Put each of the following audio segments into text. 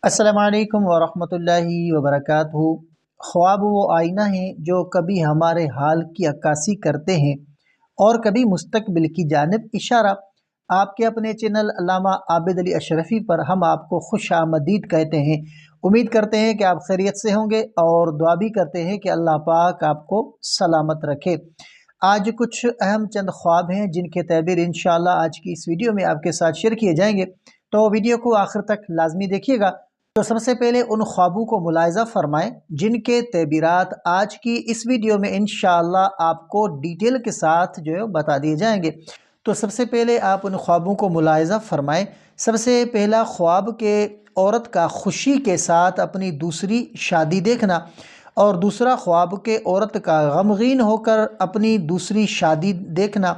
السلام علیکم ورحمۃ اللہ وبرکاتہ۔ خواب وہ آئینہ ہیں جو کبھی ہمارے حال کی عکاسی کرتے ہیں اور کبھی مستقبل کی جانب اشارہ۔ آپ کے اپنے چینل علامہ عابد علی اشرفی پر ہم آپ کو خوش آمدید کہتے ہیں۔ امید کرتے ہیں کہ آپ خیریت سے ہوں گے اور دعا بھی کرتے ہیں کہ اللہ پاک آپ کو سلامت رکھے۔ آج کچھ اہم چند خواب ہیں جن کے تعبیر انشاءاللہ آج کی اس ویڈیو میں آپ کے ساتھ شیئر کیے جائیں گے، تو ویڈیو کو آخر تک لازمی دیکھیے گا۔ تو سب سے پہلے ان خوابوں کو ملاحظہ فرمائیں جن کے تعبیرات آج کی اس ویڈیو میں انشاءاللہ آپ کو ڈیٹیل کے ساتھ بتا دیے جائیں گے۔ تو سب سے پہلے آپ ان خوابوں کو ملاحظہ فرمائیں۔ سب سے پہلا خواب کہ عورت کا خوشی کے ساتھ اپنی دوسری شادی دیکھنا، اور دوسرا خواب کہ عورت کا غمگین ہو کر اپنی دوسری شادی دیکھنا،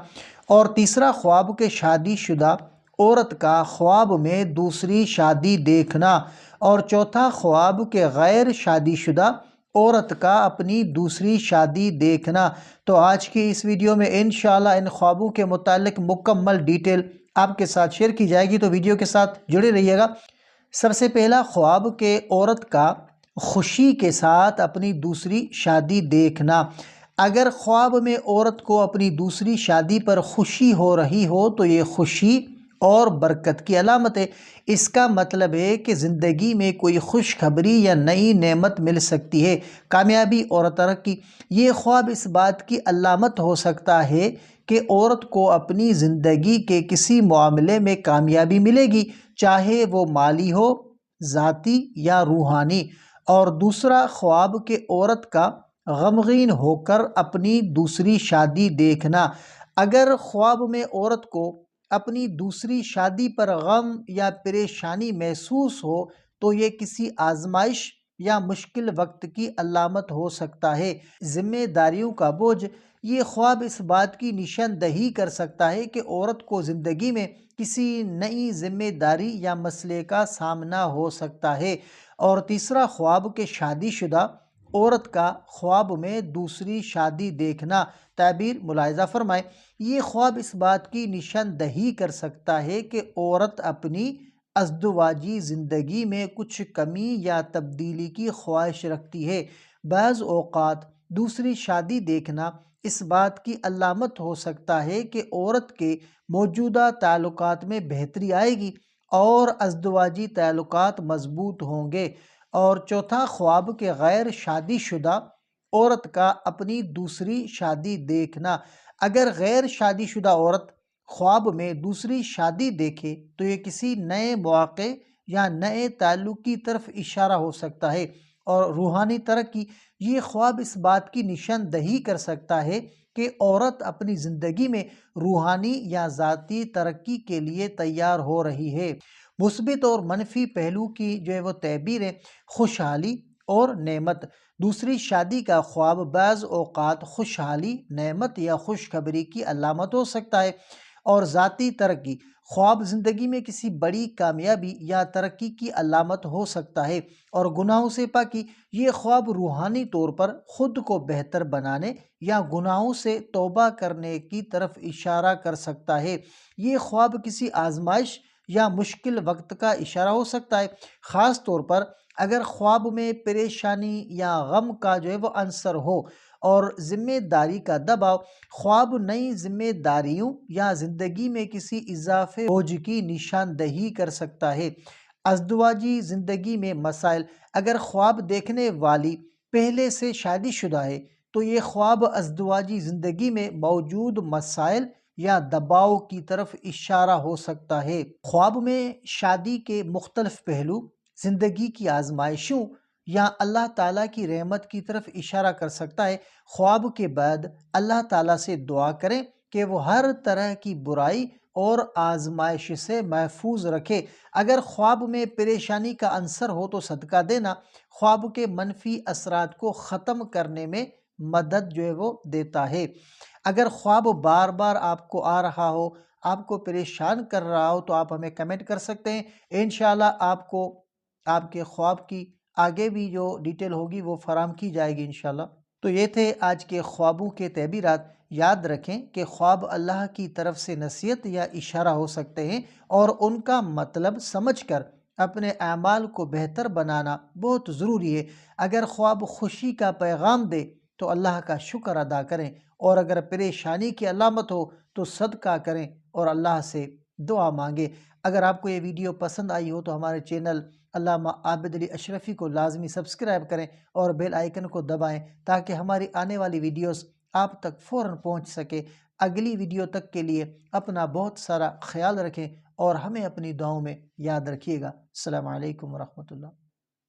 اور تیسرا خواب کہ شادی شدہ عورت کا خواب میں دوسری شادی دیکھنا، اور چوتھا خواب کہ غیر شادی شدہ عورت کا اپنی دوسری شادی دیکھنا۔ تو آج کی اس ویڈیو میں انشاءاللہ ان خوابوں کے متعلق مکمل ڈیٹیل آپ کے ساتھ شیئر کی جائے گی، تو ویڈیو کے ساتھ جڑے رہیے گا۔ سب سے پہلا خواب کہ عورت کا خوشی کے ساتھ اپنی دوسری شادی دیکھنا۔ اگر خواب میں عورت کو اپنی دوسری شادی پر خوشی ہو رہی ہو تو یہ خوشی اور برکت کی علامت ہے۔ اس کا مطلب ہے کہ زندگی میں کوئی خوشخبری یا نئی نعمت مل سکتی ہے، کامیابی اور ترقی۔ یہ خواب اس بات کی علامت ہو سکتا ہے کہ عورت کو اپنی زندگی کے کسی معاملے میں کامیابی ملے گی، چاہے وہ مالی ہو، ذاتی یا روحانی۔ اور دوسرا خواب کہ عورت کا غمگین ہو کر اپنی دوسری شادی دیکھنا۔ اگر خواب میں عورت کو اپنی دوسری شادی پر غم یا پریشانی محسوس ہو تو یہ کسی آزمائش یا مشکل وقت کی علامت ہو سکتا ہے۔ ذمہ داریوں کا بوجھ۔ یہ خواب اس بات کی نشاندہی کر سکتا ہے کہ عورت کو زندگی میں کسی نئی ذمہ داری یا مسئلے کا سامنا ہو سکتا ہے۔ اور تیسرا خواب کہ شادی شدہ عورت کا خواب میں دوسری شادی دیکھنا۔ تعبیر ملاحظہ فرمائیں۔ یہ خواب اس بات کی نشاندہی کر سکتا ہے کہ عورت اپنی ازدواجی زندگی میں کچھ کمی یا تبدیلی کی خواہش رکھتی ہے۔ بعض اوقات دوسری شادی دیکھنا اس بات کی علامت ہو سکتا ہے کہ عورت کے موجودہ تعلقات میں بہتری آئے گی اور ازدواجی تعلقات مضبوط ہوں گے۔ اور چوتھا خواب کہ غیر شادی شدہ عورت کا اپنی دوسری شادی دیکھنا۔ اگر غیر شادی شدہ عورت خواب میں دوسری شادی دیکھے تو یہ کسی نئے مواقع یا نئے تعلق کی طرف اشارہ ہو سکتا ہے۔ اور روحانی ترقی۔ یہ خواب اس بات کی نشاندہی کر سکتا ہے کہ عورت اپنی زندگی میں روحانی یا ذاتی ترقی کے لیے تیار ہو رہی ہے۔ مثبت اور منفی پہلو کی وہ تعبیر ہے۔ خوشحالی اور نعمت۔ دوسری شادی کا خواب بعض اوقات خوشحالی، نعمت یا خوشخبری کی علامت ہو سکتا ہے۔ اور ذاتی ترقی۔ خواب زندگی میں کسی بڑی کامیابی یا ترقی کی علامت ہو سکتا ہے۔ اور گناہوں سے پاکی۔ یہ خواب روحانی طور پر خود کو بہتر بنانے یا گناہوں سے توبہ کرنے کی طرف اشارہ کر سکتا ہے۔ یہ خواب کسی آزمائش یا مشکل وقت کا اشارہ ہو سکتا ہے، خاص طور پر اگر خواب میں پریشانی یا غم کا وہ عنصر ہو اور ذمہ داری کا دباؤ۔ خواب نئی ذمہ داریوں یا زندگی میں کسی اضافی بوجھ کی نشاندہی کر سکتا ہے۔ ازدواجی زندگی میں مسائل۔ اگر خواب دیکھنے والی پہلے سے شادی شدہ ہے تو یہ خواب ازدواجی زندگی میں موجود مسائل یا دباؤ کی طرف اشارہ ہو سکتا ہے۔ خواب میں شادی کے مختلف پہلو، زندگی کی آزمائشوں یا اللہ تعالیٰ کی رحمت کی طرف اشارہ کر سکتا ہے۔ خواب کے بعد اللہ تعالیٰ سے دعا کریں کہ وہ ہر طرح کی برائی اور آزمائش سے محفوظ رکھے۔ اگر خواب میں پریشانی کا عنصر ہو تو صدقہ دینا خواب کے منفی اثرات کو ختم کرنے میں مدد وہ دیتا ہے۔ اگر خواب بار بار آپ کو آ رہا ہو، آپ کو پریشان کر رہا ہو تو آپ ہمیں کمنٹ کر سکتے ہیں۔ انشاءاللہ آپ کو آپ کے خواب کی آگے بھی جو ڈیٹیل ہوگی وہ فراہم کی جائے گی انشاءاللہ۔ تو یہ تھے آج کے خوابوں کے تعبیرات۔ یاد رکھیں کہ خواب اللہ کی طرف سے نصیحت یا اشارہ ہو سکتے ہیں، اور ان کا مطلب سمجھ کر اپنے اعمال کو بہتر بنانا بہت ضروری ہے۔ اگر خواب خوشی کا پیغام دے تو اللہ کا شکر ادا کریں، اور اگر پریشانی کی علامت ہو تو صدقہ کریں اور اللہ سے دعا مانگیں۔ اگر آپ کو یہ ویڈیو پسند آئی ہو تو ہمارے چینل علامہ عابد علی اشرفی کو لازمی سبسکرائب کریں اور بیل آئیکن کو دبائیں تاکہ ہماری آنے والی ویڈیوز آپ تک فوراً پہنچ سکے۔ اگلی ویڈیو تک کے لیے اپنا بہت سارا خیال رکھیں اور ہمیں اپنی دعاؤں میں یاد رکھیے گا۔ السلام علیکم ورحمۃ اللہ۔